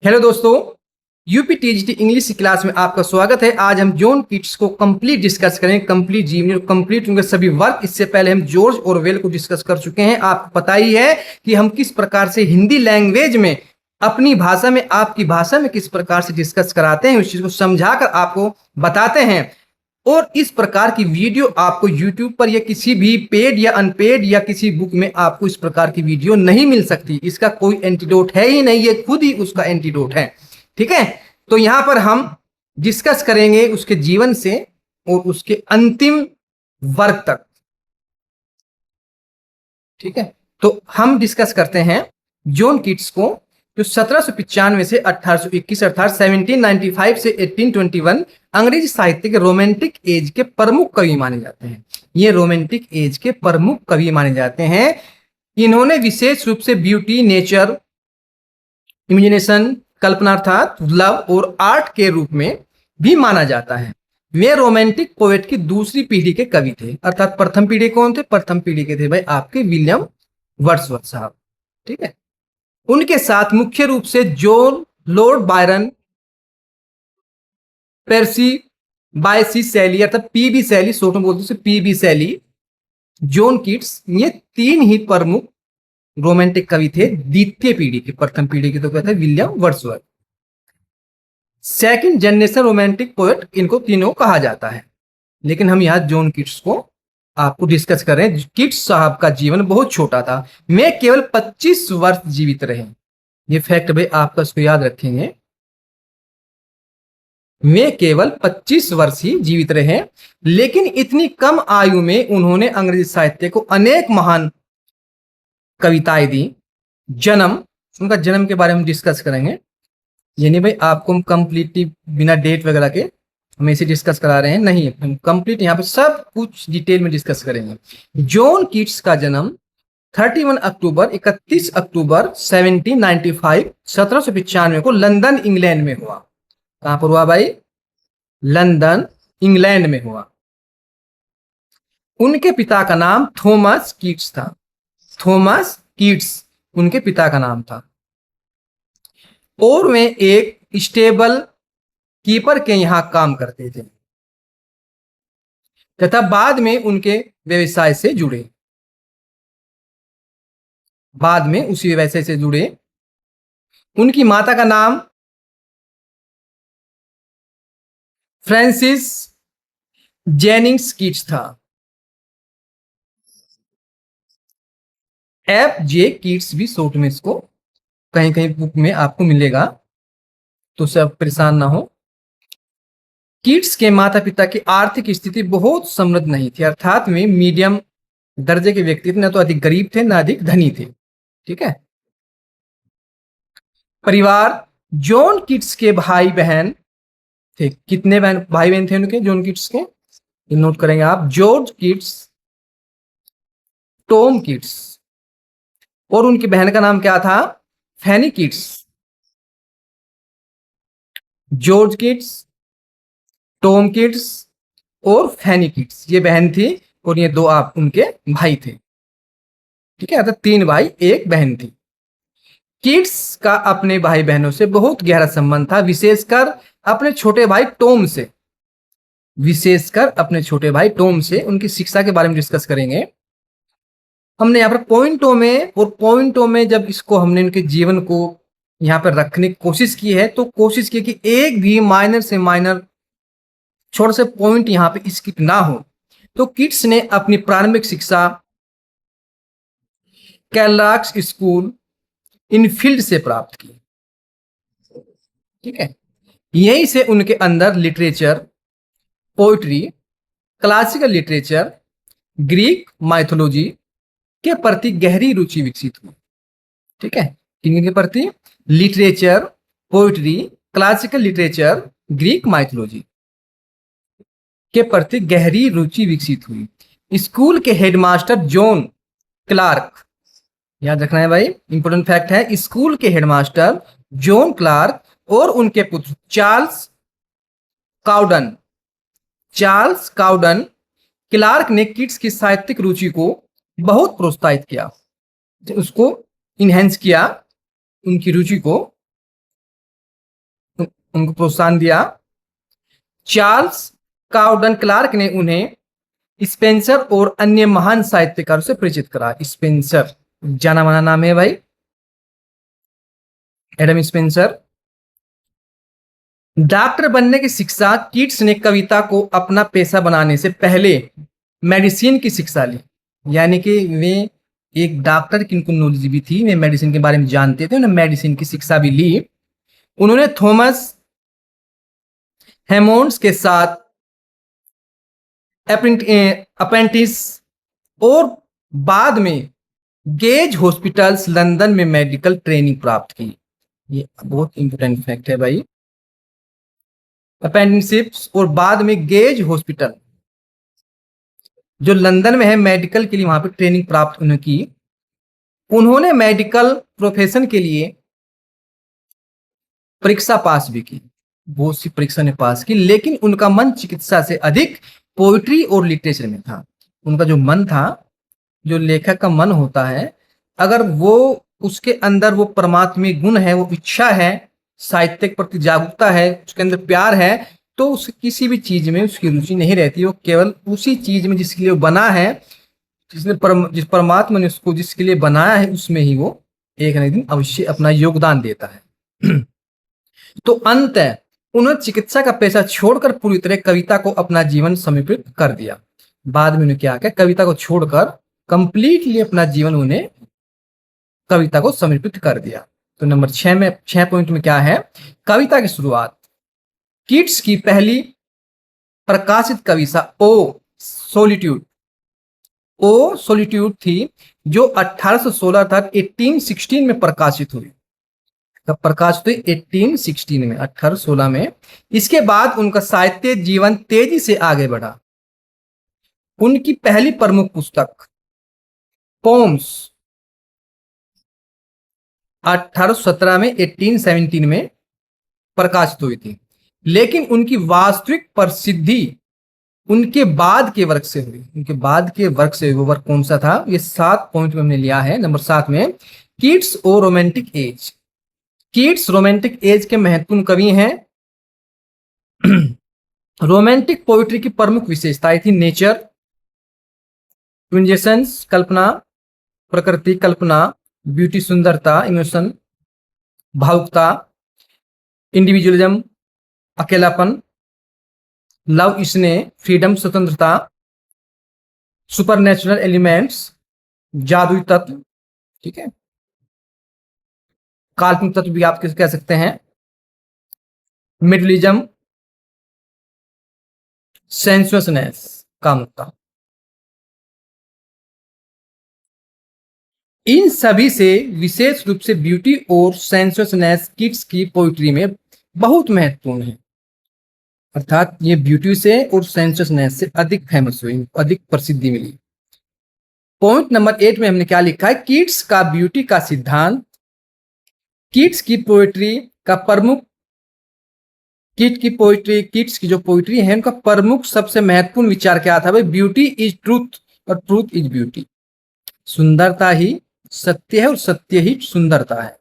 Hello दोस्तों, UP TGT English की class में आपका स्वागत है। आज हम जॉन कीट्स को कंप्लीट डिस्कस करेंगे, कंप्लीट जीवनी और कंप्लीट उनके सभी वर्क। इससे पहले हम जॉर्ज ऑरवेल को डिस्कस कर चुके हैं। आपको पता ही है कि हम किस प्रकार से हिंदी लैंग्वेज में अपनी भाषा में आपकी भाषा में किस प्रकार से डिस्कस कराते हैं, उस चीज को समझाकर आपको बताते हैं। और इस प्रकार की वीडियो आपको YouTube पर या किसी भी पेड या अनपेड या किसी बुक में आपको इस प्रकार की वीडियो नहीं मिल सकती। इसका कोई एंटीडोट है ही नहीं, ये खुद ही उसका एंटीडोट है। ठीक है, तो यहां पर हम डिस्कस करेंगे उसके जीवन से और उसके अंतिम वर्ग तक। ठीक है, तो हम डिस्कस करते हैं जॉन कीट्स को, जो 1795 से 1821 अर्थात 1795 से 1821 अंग्रेजी साहित्य के रोमांटिक एज के प्रमुख कवि माने जाते हैं। ये रोमांटिक एज के प्रमुख कवि माने जाते हैं। इन्होंने विशेष रूप से ब्यूटी, नेचर, इमेजिनेशन, कल्पना अर्थात लव और आर्ट के रूप में भी माना जाता है। वे रोमांटिक पोएट की दूसरी पीढ़ी के कवि थे। अर्थात प्रथम पीढ़ी कौन थे? प्रथम पीढ़ी के थे भाई आपके विलियम वर्ड्सवर्थ साहब। ठीक है, उनके साथ मुख्य रूप से John, Lord Byron, Percy Baisi शैली अर्थात पीबी शैली, शॉर्ट में बोलते हैं पीबी शैली, जॉन कीट्स, ये तीन ही प्रमुख रोमांटिक कवि थे द्वितीय पीढ़ी के। प्रथम पीढ़ी के तो कहते हैं William Wordsworth. Second generation romantic poet इनको तीनों कहा जाता है। लेकिन हम यहाँ जॉन कीट्स को आपको डिस्कस कर रहे हैं। कीट्स साहब का जीवन बहुत छोटा था। वे केवल 25 वर्ष जीवित रहे। ये फैक्ट भाई आपका इसको याद रखेंगे। वे केवल 25 वर्ष ही जीवित रहे, लेकिन इतनी कम आयु में उन्होंने अंग्रेजी साहित्य को अनेक महान कविताएं दी। जन्म, उनका जन्म के बारे में डिस्कस करेंगे। यानी भाई आपको हम कंप्लीटली बिना डेट वगैरह के हम इसे डिस्कस करा रहे हैं, नहीं, हम कंप्लीट यहाँ पे सब कुछ डिटेल में डिस्कस करेंगे। जॉन कीट्स का जन्म 31 अक्टूबर 1795 1795 को लंदन इंग्लैंड में हुआ। कहां पर हुआ भाई? लंदन इंग्लैंड में हुआ। उनके पिता का नाम थॉमस कीट्स था। थॉमस कीट्स उनके पिता का नाम था और वे एक स्टेबल कीपर के यहां काम करते थे तथा बाद में उनके व्यवसाय से जुड़े। बाद में उसी व्यवसाय से जुड़े। उनकी माता का नाम फ्रांसिस जेनिंग्स कीट्स था। F.J. कीट्स भी शॉर्ट में इसको कहीं कहीं बुक में आपको मिलेगा, तो सब परेशान ना हो। कीट्स के माता पिता की आर्थिक स्थिति बहुत समृद्ध नहीं थी। अर्थात में मीडियम दर्जे के व्यक्ति थे, ना तो अधिक गरीब थे ना अधिक धनी थे। ठीक है, परिवार, जॉन कीट्स के भाई बहन थे। कितने भाई बहन थे उनके? जॉन कीट्स के नोट करेंगे आप। जॉर्ज कीट्स, टॉम कीट्स और उनकी बहन का नाम क्या था? Fanny Keats. George Keats, Tom Keats और फैनी कीट्स, ये बहन थी और ये दो आप उनके भाई थे। ठीक है, तो 3 भाई 1 बहन थी। कीट्स का अपने भाई बहनों से बहुत गहरा संबंध था, विशेषकर अपने छोटे भाई टॉम से। विशेषकर अपने छोटे भाई टॉम से उनकी शिक्षा के बारे में डिस्कस करेंगे। हमने यहाँ पर पॉइंटों में जब इसको हमने उनके जीवन को यहाँ पर रखने की कोशिश की है, तो कोशिश की कि एक भी माइनर से माइनर छोटे से पॉइंट यहाँ पे स्किप ना हो। तो किड्स ने अपनी प्रारंभिक शिक्षा कैलाक्स स्कूल इनफील्ड से प्राप्त की। ठीक है, यहीं से उनके अंदर literature, poetry, classical literature, Greek mythology के प्रति गहरी रुचि विकसित हुई। ठीक है, किनके प्रति? Literature, poetry, classical literature, Greek mythology के प्रति गहरी रुचि विकसित हुई। स्कूल के हेडमास्टर जॉन क्लार्क, याद रखना है भाई, इंपॉर्टेंट फैक्ट है। स्कूल के हेडमास्टर जॉन क्लार्क और उनके पुत्र चार्ल्स काउडन क्लार्क ने किड्स की साहित्यिक रुचि को बहुत प्रोत्साहित किया, उसको इनहेंस किया, उनकी रुचि को उनको प्रोत्साहन दिया। चार्ल्स काउडन क्लार्क ने उन्हें स्पेंसर और अन्य महान साहित्यकारों से परिचित करा। स्पेंसर जाना माना नाम है भाई, एडम स्पेंसर। डॉक्टर बनने की शिक्षा, कीट्स ने कविता को अपना पेशा बनाने से पहले मेडिसिन की शिक्षा ली। यानी कि वे एक डॉक्टर की उनको नॉलेज भी थी, वे मेडिसिन के बारे में जानते थे, उन्होंने मेडिसिन की शिक्षा भी ली। उन्होंने थॉमस हेमोन्ड्स के साथ अप्रेंटिस और बाद में गेज हॉस्पिटल्स लंदन में मेडिकल ट्रेनिंग प्राप्त की। ये बहुत इंपॉर्टेंट फैक्ट है भाई। अप्रेंटिसशिप्स और बाद में गेज हॉस्पिटल जो लंदन में है मेडिकल के लिए, वहां पे ट्रेनिंग प्राप्त उन्होंने की। उन्होंने मेडिकल प्रोफेशन के लिए परीक्षा पास भी की, बहुत सी परीक्षा ने पास की, लेकिन उनका मन चिकित्सा से अधिक पोइट्री और लिटरेचर में था। उनका जो मन था, जो लेखक का मन होता है, अगर वो उसके अंदर वो परमात्मी गुण है, वो इच्छा है, साहित्य के प्रति जागरूकता है, उसके अंदर प्यार है, तो उस किसी भी चीज में उसकी रुचि नहीं रहती। वो केवल उसी चीज में जिसके लिए वो बना है, जिस परमात्मा ने उसको जिसके लिए बनाया है, उसमें ही वो एक न एक दिन अवश्य अपना योगदान देता है। तो अंत उन्होंने चिकित्सा का पेशा छोड़कर पूरी तरह कविता को अपना जीवन समर्पित कर दिया। बाद में उन्हें क्या किया, कविता को छोड़कर कंप्लीटली अपना जीवन उन्हें कविता को समर्पित कर दिया। तो नंबर 6 में 6 पॉइंट में क्या है, कविता की शुरुआत। कीट्स की पहली प्रकाशित कविता ओ सोलिट्यूड थी, जो 1816 तक 1816 में प्रकाशित हुई। कब प्रकाशित हुई? 1816 में, 1816 में। इसके बाद उनका साहित्य जीवन तेजी से आगे बढ़ा। उनकी पहली प्रमुख पुस्तक पोम्स 1817 में, 1817 में प्रकाशित हुई थी, लेकिन उनकी वास्तविक प्रसिद्धि उनके बाद के वर्क से हुई। उनके बाद के वर्क से, वो वर्क कौन सा था? ये 7 पॉइंट में हमने लिया है। नंबर 7 में कीट्स और romantic as. Keats romantic as के महत्वपूर्ण कवि हैं। रोमांटिक पोइट्री की प्रमुख विशेषताएं थी नेचर, ट्विंजेशंस कल्पना, प्रकृति कल्पना, ब्यूटी सुंदरता, इमोशन भावुकता, इंडिविजुअलिज्म अकेलापन, लव स्नेह, फ्रीडम स्वतंत्रता, सुपरनेचुरल एलिमेंट्स जादुई तत्व, ठीक है, काल्पनिक तत्व भी आप कह सकते हैं, मिडलिज्म, सेंसुअसनेस कामुकता। इन सभी से विशेष रूप से ब्यूटी और सेंसुअसनेस कीट्स की पोइट्री में बहुत महत्वपूर्ण है। अर्थात ये ब्यूटी से और सेंसुअसनेस से अधिक फेमस हुई, अधिक प्रसिद्धि मिली। पॉइंट नंबर 8 में हमने क्या लिखा है, कीट्स का ब्यूटी का सिद्धांत। कीट्स की पोइट्री का प्रमुख, कीट्स की जो पोइट्री है, उनका प्रमुख सबसे महत्वपूर्ण विचार क्या था भाई? ब्यूटी इज ट्रूथ और ट्रूथ इज ब्यूटी। सुंदरता ही सत्य है और सत्य ही सुंदरता है।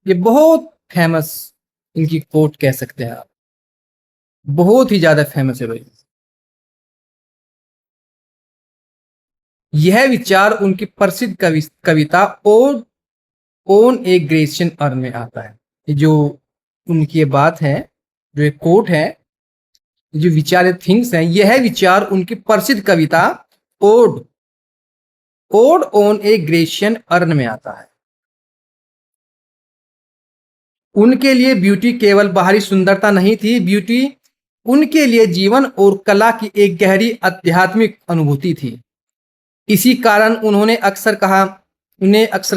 ये बहुत फेमस इनकी कोट कह सकते हैं आप, बहुत ही ज्यादा फेमस है भाई। यह विचार उनकी प्रसिद्ध कविता और ओन ए ग्रेशियन अर्न में आता है। ये जो उनकी ये बात है, जो एक कोट है, जो विचार थिंग्स हैं, यह विचार उनकी प्रसिद्ध कविता ode on a Grecian urn में आता है। उनके लिए ब्यूटी केवल बाहरी सुंदरता नहीं थी, ब्यूटी उनके लिए जीवन और कला की एक गहरी आध्यात्मिक अनुभूति थी। इसी कारण उन्हें अक्सर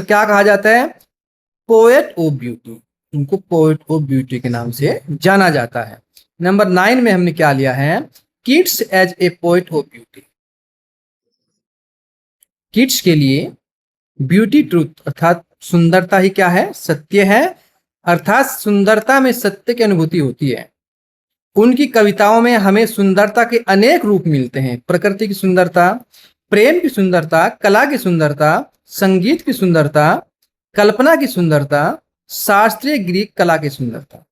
क्या कहा जाता है? Poet of beauty. उनको पोएट ऑफ ब्यूटी के नाम से जाना जाता है। नंबर 9 में हमने क्या लिया है? Keats as a poet of beauty. Keats के लिए ब्यूटी ट्रूथ अर्थात सुंदरता ही क्या है? सत्य है, अर्थात सुंदरता में सत्य की अनुभूति होती है। उनकी कविताओं में हमें सुंदरता के अनेक रूप मिलते हैं। प्रकृति की सुंदरता, प्रेम की सुंदरता, कला की सुंदरता, संगीत की सुंदरता, कल्पना की सुंदरता, शास्त्रीय ग्रीक कला की सुंदरता।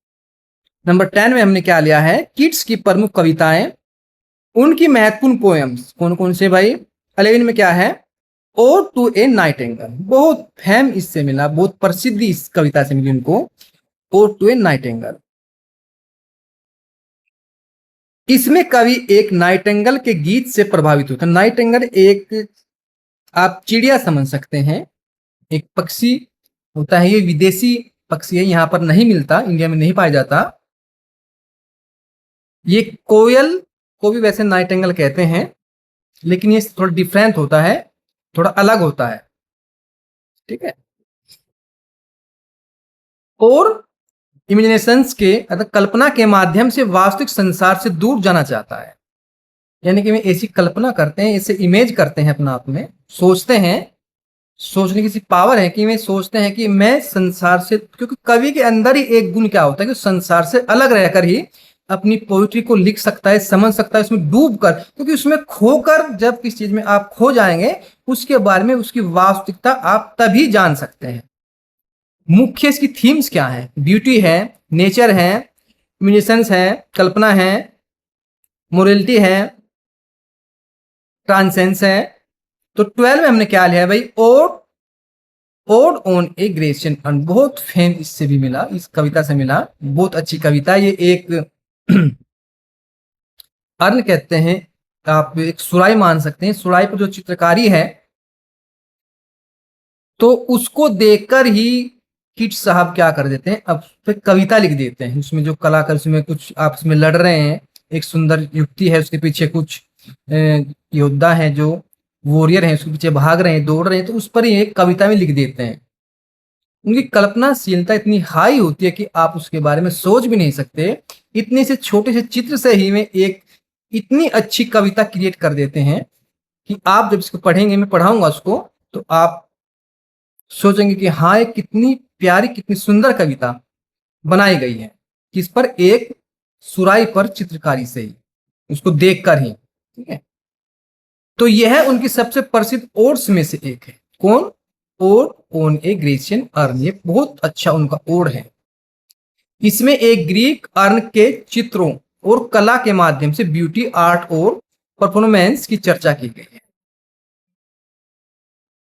नंबर 10 में हमने क्या लिया है, किट्स की प्रमुख कविताएं, उनकी महत्वपूर्ण पोएम्स कौन कौन से भाई। 11 में क्या है, ओड टू ए नाइटिंगेल, बहुत फेम इससे मिला, बहुत प्रसिद्धि इस कविता से मिली उनको, ओड टू ए नाइटिंगेल। इसमें कवि एक नाइटिंगेल के गीत से प्रभावित होता है। नाइटिंगेल एक आप चिड़िया समझ सकते हैं, एक पक्षी होता है, ये विदेशी पक्षी है, यहाँ पर नहीं मिलता, इंडिया में नहीं पाया जाता। ये कोयल को भी वैसे नाइटिंगेल कहते हैं, लेकिन ये थोड़ा डिफरेंट होता है, थोड़ा अलग होता है, ठीक है। और इमेजिनेशंस के अर्थात कल्पना के माध्यम से वास्तविक संसार से दूर जाना चाहता है, यानी कि वे ऐसी कल्पना करते हैं, ऐसे इमेज करते हैं अपना आप में, सोचते हैं, सोचने की सी पावर है कि वे सोचते हैं कि मैं संसार से, क्योंकि कवि के अंदर ही एक गुण क्या होता है कि संसार से अलग रहकर ही अपनी पोइट्री को लिख सकता है, समझ सकता है, उसमें डूब कर, क्योंकि उसमें खोकर जब किसी चीज में आप खो जाएंगे, उसके बारे में उसकी वास्तविकता आप तभी जान सकते हैं। मुख्य इसकी थीम्स क्या है, ब्यूटी है, नेचर है, इमेजिनेशंस है, कल्पना है, मोरलिटी है, ट्रांसेंस है। तो 12 में हमने क्या लिया है भाई, ode ode on a Grecian urn, बहुत फेम इससे भी मिला, इस कविता से मिला, बहुत अच्छी कविता। ये एक अर्न कहते हैं, आप एक सुराई मान सकते हैं, सुराई पर जो चित्रकारी है, तो उसको देखकर ही किट साहब क्या कर देते हैं, अब फिर कविता लिख देते हैं। उसमें जो कलाकार उसमें कुछ आपस में लड़ रहे हैं, एक सुंदर युक्ति है, उसके पीछे कुछ योद्धा हैं जो वॉरियर हैं, उसके पीछे भाग रहे हैं, दौड़ रहे हैं, तो उस पर ही एक कविता में लिख देते हैं। उनकी कल्पनाशीलता इतनी हाई होती है कि आप उसके बारे में सोच भी नहीं सकते, इतने से छोटे से चित्र से ही में एक इतनी अच्छी कविता क्रिएट कर देते हैं कि आप जब इसको पढ़ेंगे, मैं पढ़ाऊंगा उसको, तो आप सोचेंगे कि हाँ, एक कितनी प्यारी, कितनी सुंदर कविता बनाई गई है, किस पर, एक सुराई पर चित्रकारी से ही, उसको देखकर ही, ठीक है। तो यह उनकी सबसे प्रसिद्ध ओड्स में से एक है। कौन, odd on a Grecian earn, ये बहुत अच्छा उनका ओड है। इसमें एक ग्रीक अर्न के चित्रों और कला के माध्यम से ब्यूटी, आर्ट और परफॉर्मेंस की चर्चा की गई है।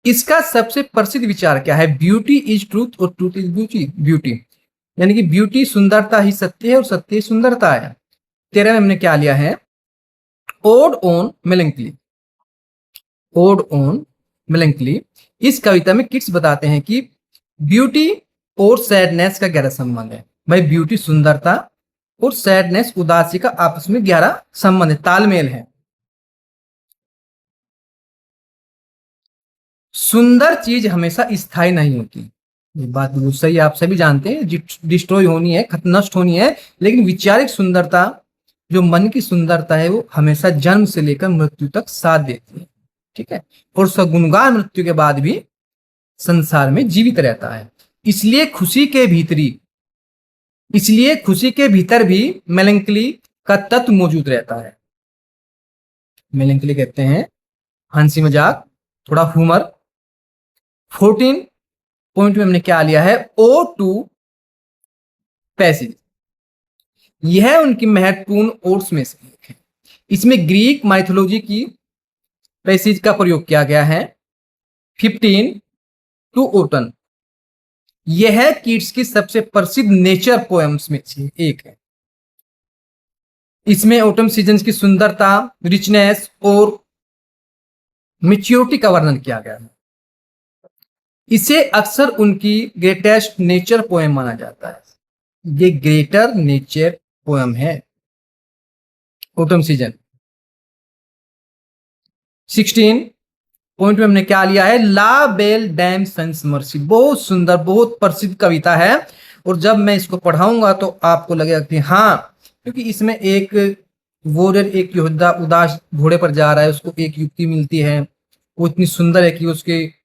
इसका सबसे प्रसिद्ध विचार क्या है, ब्यूटी इज ट्रूथ और ट्रूथ इज ब्यूटी, ब्यूटी यानी कि ब्यूटी, सुंदरता ही सत्य है और सत्य ही सुंदरता है। 13 में हमने क्या लिया है, odd on melancholy, odd on melancholy. इस कविता में किट्स बताते हैं कि ब्यूटी और सैडनेस का गहरा संबंध है। भाई ब्यूटी सुंदरता और सैडनेस उदासी का आपस में गहरा संबंध है, तालमेल है। सुंदर चीज हमेशा स्थायी नहीं होती, ये बात बिल्कुल सही, आप सभी जानते हैं, डिस्ट्रॉय होनी है, नष्ट होनी है, लेकिन वैचारिक सुंदरता, जो मन की सुंदरता है, वो हमेशा जन्म से लेकर मृत्यु तक साथ देती है, ठीक है। और सगुणगान मृत्यु के बाद भी संसार में जीवित रहता है। इसलिए खुशी के भीतरी, इसलिए खुशी के भीतर भी मेलंकली का तत्व मौजूद रहता है। मेलंकली कहते हैं हंसी मजाक, थोड़ा ह्यूमर। 14 पॉइंट में हमने क्या लिया है, ओ टू पैसेज, यह उनकी महत्वपूर्ण ओड्स में से एक है। इसमें ग्रीक माइथोलॉजी की पैसेज का प्रयोग किया गया है। 15 टू ओटन, यह कीट्स की सबसे प्रसिद्ध नेचर पोएम्स में से एक है। इसमें ऑटम सीजन की सुंदरता, रिचनेस और मैच्योरिटी का वर्णन किया गया है। इसे अक्सर उनकी ग्रेटेस्ट नेचर पोएम माना जाता है। ये ग्रेटर नेचर पोएम है ऑटम सीजन। 16 पॉइंट में हमने क्या लिया है, ला बेल डैम सन्स मर्सी, बहुत सुंदर, बहुत प्रसिद्ध कविता है। और जब मैं इसको पढ़ाऊंगा तो आपको लगेगा कि हाँ, क्योंकि इसमें एक वॉरियर, एक योद्धा उदास घोड़े पर जा रहा है, उसको एक युक्ति मिलती है, वो इतनी सुंदर है कि उसके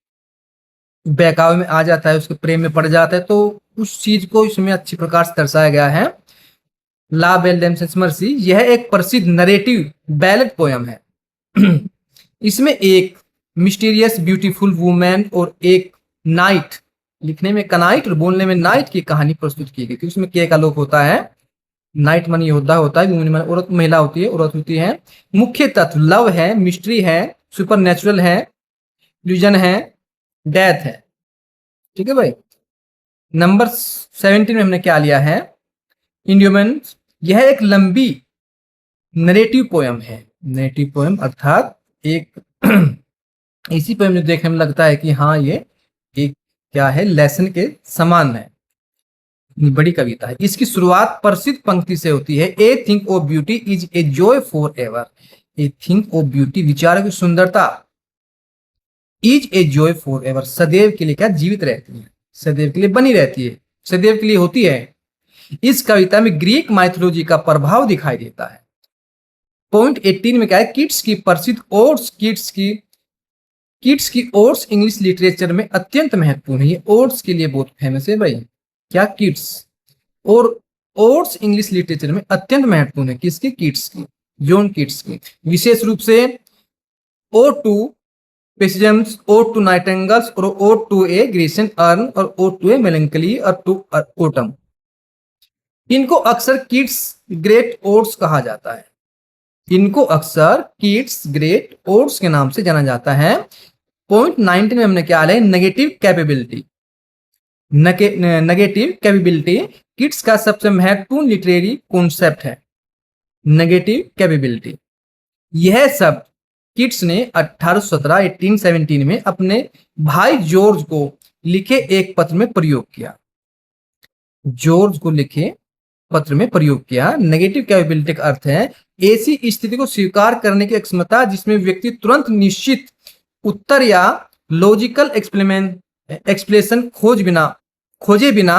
बहकावे में आ जाता है, उसके प्रेम में पड़ जाता है, तो उस चीज को इसमें अच्छी प्रकार से दर्शाया गया है। ला बेल डैम सन्स मर्सी, यह एक प्रसिद्ध नरेटिव बैलेट पोयम है। इसमें एक मिस्टीरियस ब्यूटीफुल वुमेन और एक नाइट, लिखने में कनाइट और बोलने में नाइट की कहानी प्रस्तुत की गई, उसमें के का लोक होता है। नाइट मन योद्धा होता है, वुमेन मन औरत महिला होती है, औरत होती है। मुख्य तत्व लव है, मिस्ट्री है, सुपर नेचुरल है, इल्यूजन है, डेथ है। ठीक है भाई। नंबर 17 में हमने क्या लिया है, इंड्योमेंस। यह एक लंबी नरेटिव पोयम है। नरेटिव पोयम अर्थात एक इसी पोयम में देखने में लगता है कि हाँ ये एक क्या है, लेसन के समान है। बड़ी कविता है। इसकी शुरुआत प्रसिद्ध पंक्ति से होती है, a thing of beauty is a joy forever. A thing of beauty, विचारों की सुंदरता, is a joy forever, सदैव के लिए क्या जीवित रहती है, सदैव के लिए बनी रहती है, सदैव के लिए होती है। इस कविता में ग्रीक माइथोलॉजी का प्रभाव दिखाई देता है। पॉइंट 18 में क्या है, किट्स की प्रसिद्ध ओड्स, किट्स की ओड्स इंग्लिश लिटरेचर में अत्यंत महत्वपूर्ण है। ये ओड्स के लिए बहुत फेमस है भाई, क्या किट्स, और ओड्स इंग्लिश लिटरेचर में अत्यंत महत्वपूर्ण है। किसकी, किट्स की, जॉन किट्स की। विशेष रूप से ओ टू पेसिजम्स, ओ टू नाइटेंगल्स, और ओ टू ए ग्रीसियन अर्न, और ओ टू ए मेलंकली, और टू ओटम। इनको अक्सर किट्स ग्रेट ओड्स कहा जाता है। इनको अक्सर किट्स ग्रेट ओड्स के नाम से जाना जाता है। पॉइंट 19 में हमने क्या है, negative capability. Negative capability Keats का सबसे महत्वपूर्ण लिटरेरी कॉन्सेप्ट है, नेगेटिव कैपेबिलिटी। यह सब किट्स ने 1817 में अपने भाई जॉर्ज को लिखे एक पत्र में प्रयोग किया। जॉर्ज को लिखे पत्र में प्रयोग किया। नेगेटिव कैपेबिलिटी का अर्थ है ऐसी स्थिति को स्वीकार करने की क्षमता जिसमें व्यक्ति तुरंत निश्चित उत्तर या लॉजिकल एक्सप्लेनेशन खोजे बिना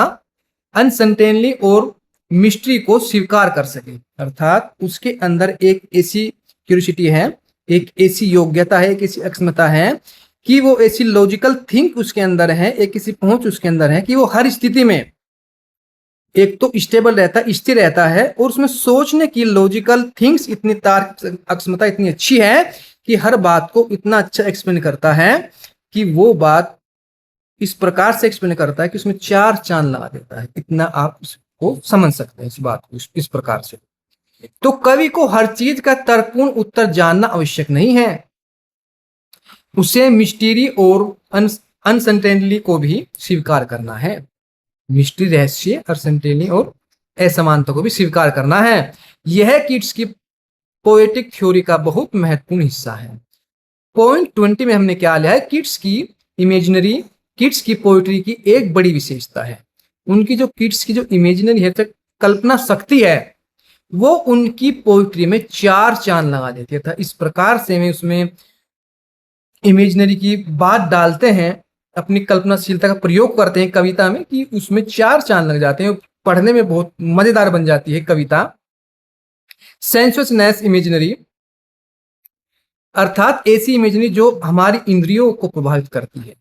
अनसर्टेनली और मिस्ट्री को स्वीकार कर सके। अर्थात उसके अंदर एक ऐसी क्यूरियोसिटी है, एक ऐसी योग्यता है, एक ऐसी अक्षमता है कि वो ऐसी लॉजिकल थिंक उसके अंदर है, एक ऐसी पहुंच उसके अंदर है कि वो हर स्थिति में एक तो स्टेबल रहता है, स्थिर रहता है, और उसमें सोचने की लॉजिकल थिंग्स इतनी तार्किक अक्षमता इतनी अच्छी है कि हर बात को इतना अच्छा एक्सप्लेन करता है कि वो बात इस प्रकार से एक्सप्लेन करता है कि उसमें चार चांद लगा देता है। इतना आप उसको समझ सकते हैं, इस बात को इस प्रकार से। तो कवि को हर चीज का तर्कपूर्ण उत्तर जानना आवश्यक नहीं है, उसे मिस्टीरी और अनसर्टेनिटी को भी स्वीकार करना है। मिस्ट्री, रहस्य, अनसर्टेनिटी और असमानता को भी स्वीकार करना है। यह किट्स की पोएटिक थ्योरी का बहुत महत्वपूर्ण हिस्सा है। पॉइंट 20 में हमने क्या लिया है, किट्स की इमेजिनरी, किट्स की पोएट्री की एक बड़ी विशेषता है उनकी जो किट्स की जो इमेजिनरी है, कल्पना शक्ति है, वो उनकी पोएट्री में चार चांद लगा देती था। इस प्रकार से वे उसमें इमेजिनरी की बात डालते हैं, अपनी कल्पनाशीलता का प्रयोग करते हैं कविता में कि उसमें चार चांद लग जाते हैं, पढ़ने में बहुत मजेदार बन जाती है कविता। सेंसुअसनेस इमेजिनरी अर्थात ऐसी इमेजिनरी जो हमारी इंद्रियों को प्रभावित करती है,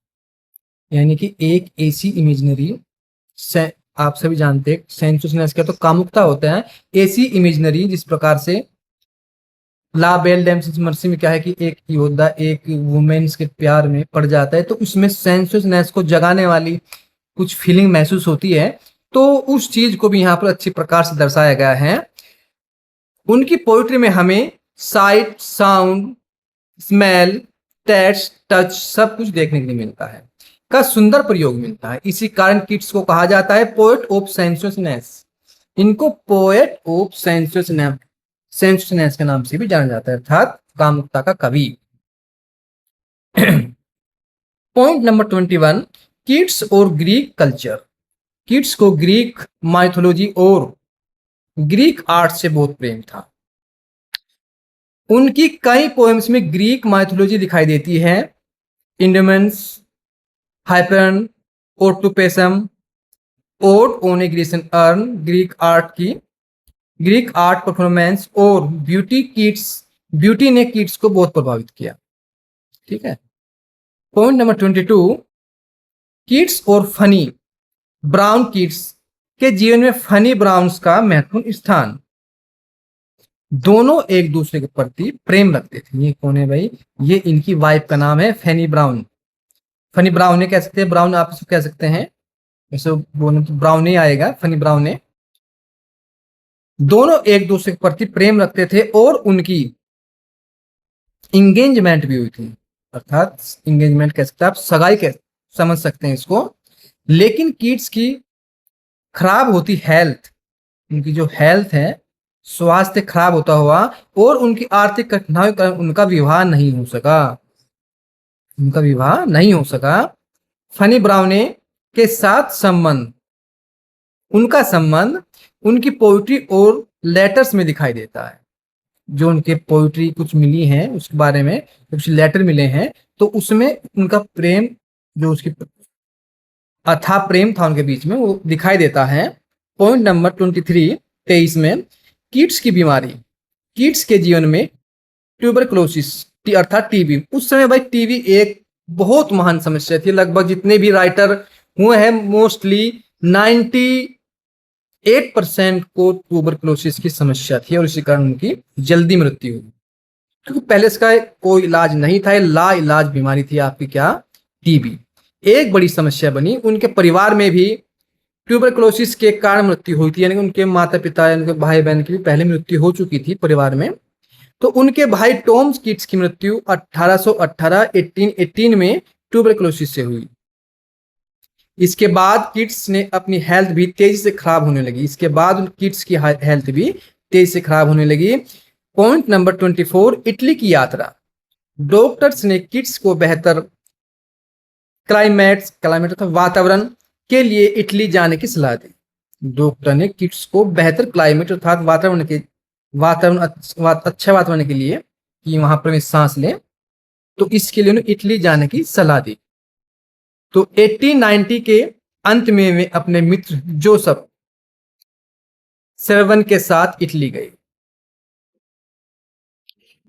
यानी कि एक ऐसी इमेजिनरी, आप सभी जानते हैं सेंसुअसनेस का तो कामुकता होता है, ऐसी इमेजिनरी जिस प्रकार से ला बेल डेम्स मर्सी में क्या है कि एक योद्धा एक वुमेन्स के प्यार में पड़ जाता है, तो उसमें सेंसुअसनेस को जगाने वाली कुछ फीलिंग महसूस होती है, तो उस चीज को भी यहाँ पर अच्छी प्रकार से दर्शाया गया है। उनकी पोइट्री में हमें sight, sound, smell, taste, touch सब कुछ देखने के लिए मिलता है, का सुंदर प्रयोग मिलता है। इसी कारण किट्स को कहा जाता है पोएट ऑफ सेंसुअसनेस। इनको पोएट ऑफ सेंसुअसनेस के नाम से भी जाना जाता है, अर्थात कामुकता का कवि। पॉइंट नंबर 21, किट्स और ग्रीक कल्चर। किट्स को ग्रीक माइथोलॉजी और ग्रीक आर्ट से बहुत प्रेम था। उनकी कई पोएम्स में ग्रीक माइथोलॉजी दिखाई देती है। इंडोमेंस, हाइपरन, ओटोपेसम, ode on a Grecian urn, Greek art performance और ब्यूटी ने किट्स को बहुत प्रभावित किया। ठीक है। पॉइंट नंबर 22, किट्स और फनी ब्राउन। किट्स के जीवन में फनी ब्राउन्स का महत्वपूर्ण स्थान। दोनों एक दूसरे के प्रति प्रेम रखते थे। ये कौन है भाई, ये इनकी वाइफ का नाम है फनी ब्राउन। फनी ब्राउन ने कह सकते हैं, ब्राउन आप इसको कह सकते हैं, ऐसे बोलने तो ब्राउन ही आएगा, फनी ब्राउन ने। दोनों एक दूसरे के प्रति प्रेम रखते थे और उनकी इंगेजमेंट भी हुई थी, अर्थात इंगेजमेंट कह सकते हैं आप, सगाई कह समझ सकते हैं इसको। लेकिन किड्स की खराब होती हेल्थ, उनकी जो हेल्थ है, स्वास्थ्य खराब होता हुआ और उनकी आर्थिक कठिनाइयों का उनका विवाह नहीं हो सका, उनका विवाह नहीं हो सका। फनी ब्राउने के साथ संबंध, उनका संबंध उनकी पोइट्री और लेटर्स में दिखाई देता है। जो उनके पोइट्री कुछ मिली है उसके बारे में, कुछ लेटर मिले हैं, तो उसमें उनका प्रेम, जो उसकी अथाह प्रेम था उनके बीच में, वो दिखाई देता है। पॉइंट नंबर 23 में, किड्स की बीमारी, किड्स के जीवन में ट्यूबरक्लोसिस अर्थात टीबी। उस समय भाई टीबी एक बहुत महान समस्या थी। लगभग जितने भी राइटर हुए हैं मोस्टली 98% को ट्यूबरक्लोसिस की समस्या थी और इसी कारण उनकी जल्दी मृत्यु हुई, क्योंकि पहले इसका कोई इलाज नहीं था। ला इलाज बीमारी थी आपकी क्या, टीबी। एक बड़ी समस्या बनी, उनके परिवार में भी ट्यूबरक्लोसिस के कारण मृत्यु हुई थी, यानी कि उनके माता पिता या उनके भाई बहन की भी पहले मृत्यु हो चुकी थी परिवार में। तो उनके भाई टॉम किट्स की मृत्यु 1818 में ट्यूबरक्लोसिस से हुई। इसके बाद किट्स ने अपनी हेल्थ भी तेजी से खराब होने लगी, इसके बाद किट्स की हेल्थ भी तेजी से खराब होने लगी। पॉइंट नंबर 24, इटली की यात्रा। डॉक्टर्स ने किट्स को बेहतर क्लाइमेट वातावरण के लिए इटली जाने की सलाह दी। डॉक्टर ने किट्स को बेहतर क्लाइमेट अर्थात वातावरण अच्छा वातावरण के लिए कि वहां पर वे सांस लें, तो इसके लिए उन्हें इटली जाने की सलाह दी। तो 1890 के अंत में वे अपने मित्र जोसेफ सेवन के साथ इटली गए।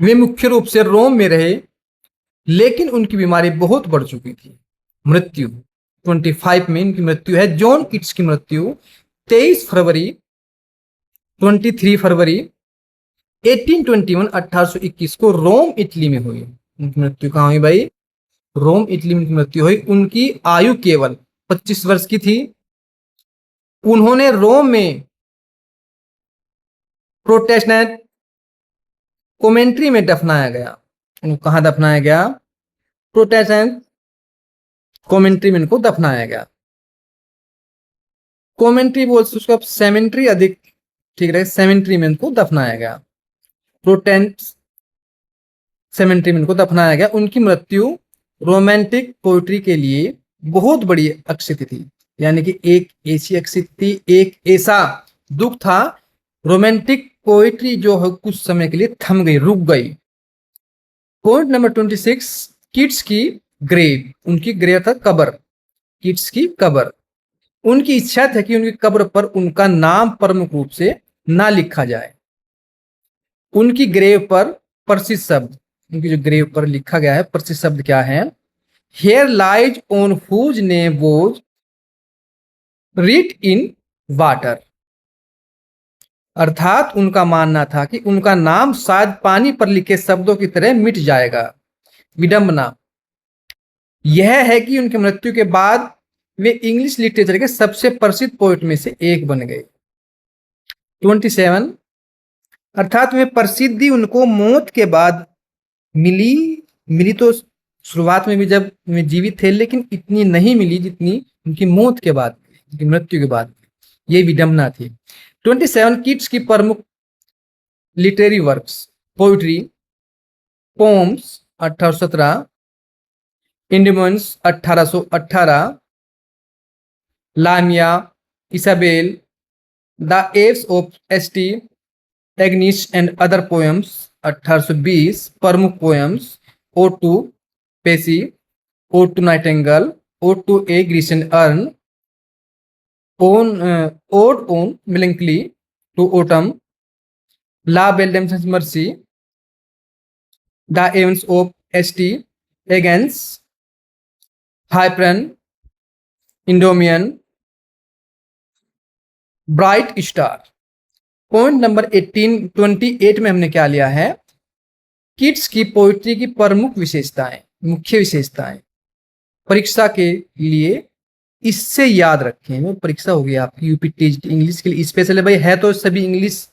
वे मुख्य रूप से रोम में रहे, लेकिन उनकी बीमारी बहुत बढ़ चुकी थी। मृत्यु 25 में इनकी मृत्यु है। जॉन किट्स की मृत्यु 23 फरवरी 1821 को रोम इटली में हुई। उनकी मृत्यु कहां हुई भाई, रोम इटली में उनकी मृत्यु हुई। उनकी आयु केवल 25 वर्ष की थी। उन्होंने रोम में प्रोटेस्टेंट कमेंट्री में दफनाया गया। उनको कहां दफनाया गया, प्रोटेस्टेंट कमेंट्री में इनको दफनाया गया। कमेंट्री बोलते उसको सेमेंट्री अधिक ठीक रहे, सेमेंट्री में इनको दफनाया गया, प्रोटेस्टेंट सेमेंट्री में इनको दफनाया गया। उनकी मृत्यु रोमांटिक पोइट्री के लिए बहुत बड़ी अक्षति थी, यानी कि एक ऐसी अक्षति थी, एक ऐसा दुख था। रोमांटिक पोइट्री जो है कुछ समय के लिए थम गई, रुक गई। पॉइंट नंबर 26, किट्स की ग्रेव, उनकी ग्रेव था कब्र, किट्स की कब्र। उनकी इच्छा थी कि उनकी कब्र पर उनका नाम प्रमुख रूप से ना लिखा जाए। उनकी ग्रेव पर प्रसिद्ध शब्द, उनकी जो ग्रेव पर लिखा गया है प्रसिद्ध शब्द क्या है, here lies on whose name was writ in water. अर्थात उनका मानना था कि उनका नाम शायद पानी पर लिखे शब्दों की तरह मिट जाएगा। विडंबना यह है कि उनकी मृत्यु के बाद वे इंग्लिश लिटरेचर के सबसे प्रसिद्ध पोएट में से एक बन गए। 27, अर्थात वे प्रसिद्धि उनको मौत के बाद मिली तो शुरुआत में भी जब वे जीवित थे, लेकिन इतनी नहीं मिली जितनी उनकी मौत के बाद, उनकी मृत्यु के बाद। ये विडंबना थी। 27, किट्स की प्रमुख literary works, poetry, poems 1817, Endymion 1818, Lamia, Isabella, the eve of St, Agnes and other poems 1820, प्रमुख poems, ode to Psyche, ode to nightingale, ode to a Grecian urn, ode on melancholy to autumn, la belle dame sans merci, the एवंस of St, Agnes, Hyperion, Endymion, bright star. Point number 28 में हमने क्या लिया है, kits की poetry की प्रमुख विशेषताएं, मुख्य विशेषताएं। परीक्षा के लिए इससे याद रखें, वो परीक्षा होगी आपकी यूपी टीजीटी इंग्लिश के लिए स्पेशल है भाई, है तो सभी इंग्लिश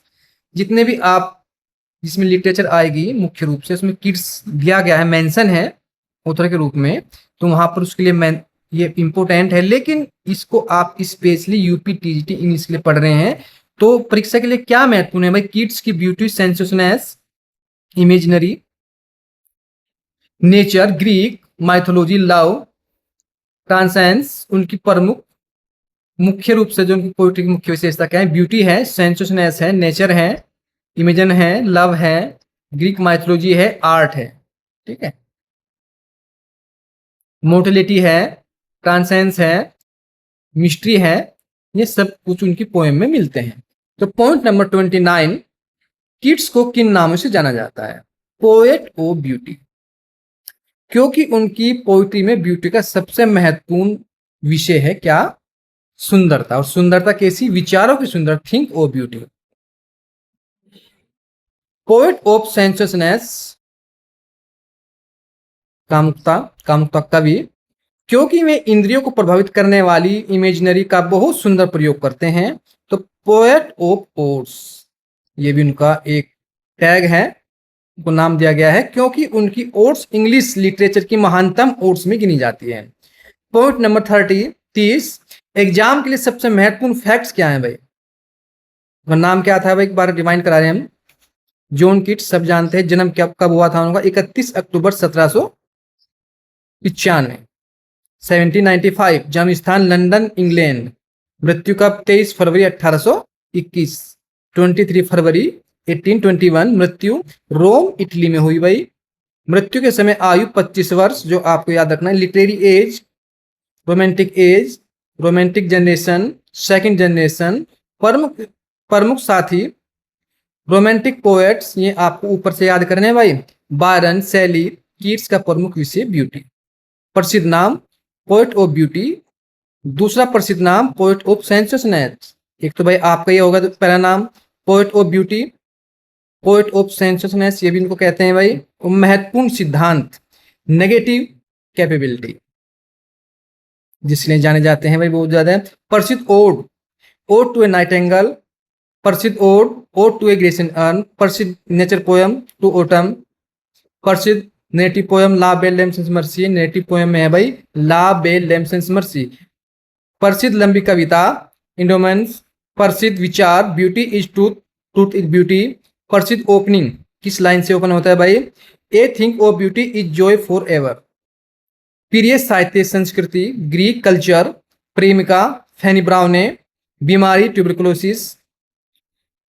जितने भी आप जिसमें लिटरेचर आएगी मुख्य रूप से उसमें किड्स दिया गया है, मेंशन है ऑथर के रूप में, तो वहां पर उसके लिए मैं ये इंपोर्टेंट है। लेकिन इसको आप स्पेशली यूपी टीजीटी इंग्लिश के लिए पढ़ रहे हैं तो परीक्षा के लिए क्या महत्वपूर्ण है भाई? किड्स की beauty, sensuousness, imaginary, nature, Greek mythology, love, transience, उनकी प्रमुख मुख्य रूप से जो उनकी पोइट्री की मुख्य विशेषता क्या है? ब्यूटी है, सेंसेशननेस है, नेचर है, इमेजन है, लव है, ग्रीक माइथोलॉजी है, आर्ट है। ठीक है, मोर्टेलिटी है, ट्रांसेंस है, मिस्ट्री है, ये सब कुछ उनकी पोएम में मिलते हैं। तो पॉइंट नंबर 29, किड्स को किन नामों से जाना जाता है? पोएट ऑफ ब्यूटी, क्योंकि उनकी पोइट्री में ब्यूटी का सबसे महत्वपूर्ण विषय है क्या? सुंदरता। और सुंदरता कैसी? विचारों की सुंदर, thing of beauty. Poet of sensuousness, कामुकता, कामुकता कवि, क्योंकि वे इंद्रियों को प्रभावित करने वाली इमेजिनरी का बहुत सुंदर प्रयोग करते हैं। तो पोएट ऑफ ओड्स, ये भी उनका एक टैग है, उनको नाम दिया गया है क्योंकि उनकी ओड्स इंग्लिश लिटरेचर की महानतम ओड्स में गिनी जाती है। पॉइंट नंबर 30, एग्जाम के लिए सबसे महत्वपूर्ण फैक्ट्स क्या है भाई? वह नाम क्या था भाई? एक बार रिमाइंड करा रहे हैं हम। जॉन किट्स सब जानते हैं, जन्म कब हुआ था उनका? 31 अक्टूबर 1795, 1795, जन्म स्थान लंदन इंग्लैंड, मृत्यु कब? 23 फरवरी 1821, 23 फरवरी 1821, मृत्यु रोम इटली में हुई भाई। मृत्यु के समय आयु 25 वर्ष, जो आपको याद रखना है। Literary age, romantic age, romantic generation, second generation, प्रमुख साथी, रोमांटिक पोएट्स, ये आपको ऊपर से याद करने हैं भाई। बायरन, शैली, कीट्स का प्रमुख विषय ब्यूटी। प्रसिद्ध नाम पोएट ऑफ ब्यूटी, दूसरा प्रसिद्ध नाम पोएट ऑफ सेंसेशननेस। एक तो भाई आपका ये होगा तो पहला नाम poet of beauty, poet of sensuousness, ये भी इनको कहते हैं भाई। महत्वपूर्ण सिद्धांत, नेगेटिव कैपेबिलिटी, जिसके लिए जाने जाते हैं भाई बहुत ज्यादा। प्रसिद्ध ode, ode to a nightingale, प्रसिद्ध ode to a Grecian urn, प्रसिद्ध नेचर पोयम टू ऑटम, प्रसिद्ध narrative poem la belle dame sans merci, narrative poem में है भाई ला बेल लेम्सन्स मर्सी। प्रसिद्ध लंबी कविता इंडोमेंस, प्रसिद्ध विचार beauty is truth, truth is beauty. प्रसिद्ध ओपनिंग, किस लाइन से ओपन होता है भाई? A thing of beauty is Joy for ever. प्रिय साहित्य संस्कृति, ग्रीक कल्चर, प्रेमिका, फैनी ब्राउने, बीमारी ट्यूबरकुलोसिस।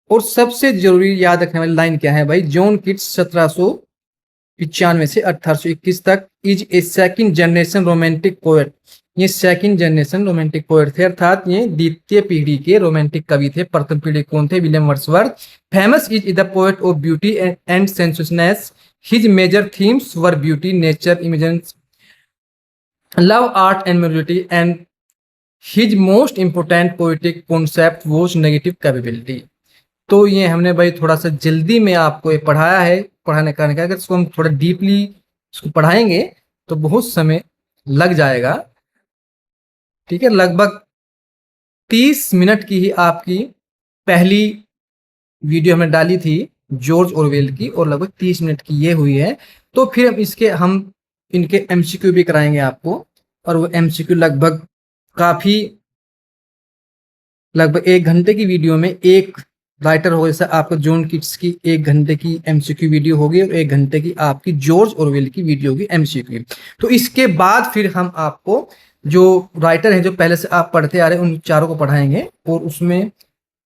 और सबसे जरूरी याद रखने वाली लाइन क्या है भाई? जॉन किट्स 1795 से 1821 तक is a second generation romantic poet. ये सेकंड जनरेशन रोमांटिक पोएट थे, अर्थात ये द्वितीय पीढ़ी के रोमांटिक कवि थे। प्रथम पीढ़ी कौन थे? William Wordsworth. Famous is the poet of beauty and sensuousness, his major themes were beauty, nature, images, love, art and morality, and his most important poetic concept was negative capability. तो ये हमने भाई थोड़ा सा जल्दी में आपको ये पढ़ाया है। पढ़ाने का अगर इसको हम थोड़ा डीपली इसको पढ़ाएंगे तो बहुत समय लग जाएगा। ठीक है, लगभग 30 मिनट की ही आपकी पहली वीडियो हमने डाली थी जॉर्ज ऑरवेल की, और लगभग 30 मिनट की ये हुई है। तो फिर हम इनके एमसीक्यू भी कराएंगे आपको, और वो एमसीक्यू लगभग 1 घंटे की वीडियो में एक राइटर हो, जैसे आपको जॉन किट्स की 1 घंटे की एमसीक्यू वीडियो होगी और 1 घंटे की आपकी जॉर्ज ऑरवेल की वीडियो होगी एमसीक्यू। तो इसके बाद फिर हम आपको जो राइटर हैं जो पहले से आप पढ़ते आ रहे हैं उन चारों को पढ़ाएंगे, और उसमें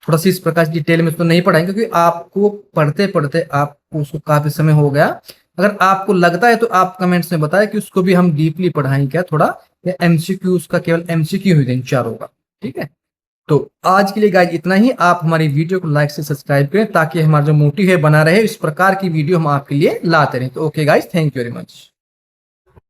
थोड़ा सी इस प्रकार डिटेल में तो नहीं पढ़ाएंगे क्योंकि आपको पढ़ते पढ़ते आपको उसको काफी समय हो गया। अगर आपको लगता है तो आप कमेंट्स में बताएं कि उसको भी हम डीपली पढ़ाएंगे क्या थोड़ा, या एमसीक्यू उसका केवल एमसीक्यू ही दें चारों का। ठीक है, तो आज के लिए गाइस इतना ही। आप हमारी वीडियो को लाइक से सब्सक्राइब करें ताकि हमारा जो मोटिव है बना रहे, इस प्रकार की वीडियो हम आपके लिए लाते रहें। तो okay guys, thank you very much.